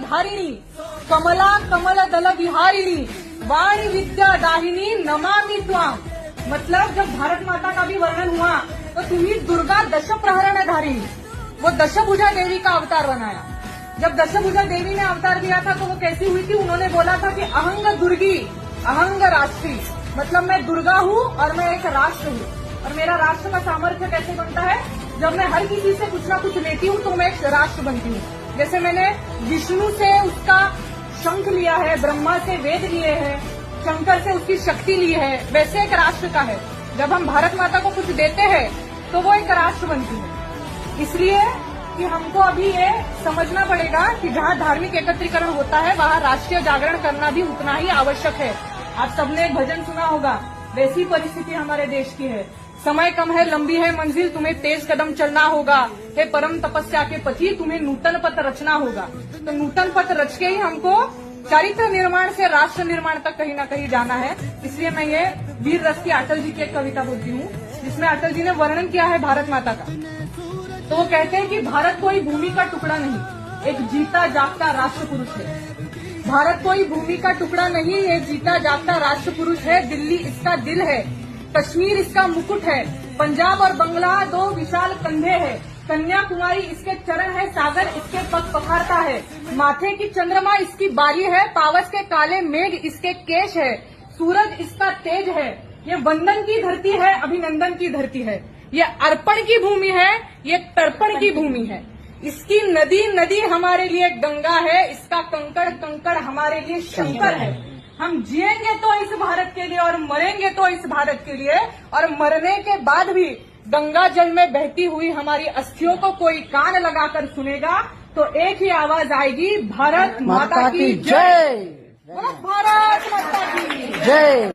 धारिणी कमला कमल दल विहारिणी वाणी विद्या दाहिनी नमामि त्वाम। मतलब जब भारत माता का भी वर्णन हुआ तो तुम्ही दुर्गा दशप्रहरण धारिणी, वो दशभुजा देवी का अवतार बनाया। जब दशभुजा देवी ने अवतार लिया था तो वो कैसी हुई थी? उन्होंने बोला था कि अहंग दुर्गी अहंग राष्ट्री, मतलब मैं दुर्गा हूँ और मैं एक राष्ट्र हूँ। और मेरा राष्ट्र का सामर्थ्य कैसे बनता है? जब मैं हर किसी से कुछ ना कुछ लेती हूँ तो मैं एक राष्ट्र बनती हूँ। जैसे मैंने विष्णु से उसका शंख लिया है, ब्रह्मा से वेद लिए हैं, शंकर से उसकी शक्ति ली है, वैसे एक राष्ट्र का है। जब हम भारत माता को कुछ देते हैं तो वो एक राष्ट्र बनती है। इसलिए कि हमको अभी ये समझना पड़ेगा कि जहाँ धार्मिक एकत्रीकरण होता है वहाँ राष्ट्रीय जागरण करना भी उतना ही आवश्यक है। आप सबने एक भजन सुना होगा, वैसी परिस्थिति हमारे देश की है। समय कम है, लंबी है मंजिल, तुम्हें तेज कदम चलना होगा। हे परम तपस्या के पति, तुम्हें नूतन पथ रचना होगा। तो नूतन पथ रच के ही हमको चारित्र निर्माण से राष्ट्र निर्माण तक कहीं ना कहीं जाना है। इसलिए मैं ये वीर रस की अटल जी की एक कविता बोलती हूँ, जिसमें अटल जी ने वर्णन किया है भारत माता का। तो वो कहते हैं कि भारत कोई भूमि का टुकड़ा नहीं, एक जीता जागता राष्ट्र पुरुष है। भारत कोई भूमि का टुकड़ा नहीं, एक जीता जागता राष्ट्र पुरुष है। दिल्ली इसका दिल है, कश्मीर इसका मुकुट है, पंजाब और बंगला दो विशाल कंधे हैं, कन्याकुमारी इसके चरण है, सागर इसके पग पखारता है, माथे की चंद्रमा इसकी बारी है, पावस के काले मेघ इसके केश है, सूरज इसका तेज है। ये वंदन की धरती है, अभिनंदन की धरती है, ये अर्पण की भूमि है, ये तर्पण की भूमि है। इसकी नदी नदी हमारे लिए गंगा है, इसका कंकड़ कंकड़ हमारे लिए शंकर है। हम जिएंगे तो इस भारत के लिए और मरेंगे तो इस भारत के लिए, और मरने के बाद भी गंगा जल में बहती हुई हमारी अस्थियों को कोई कान लगाकर सुनेगा तो एक ही आवाज आएगी, भारत माता की जय। भारत माता की जय।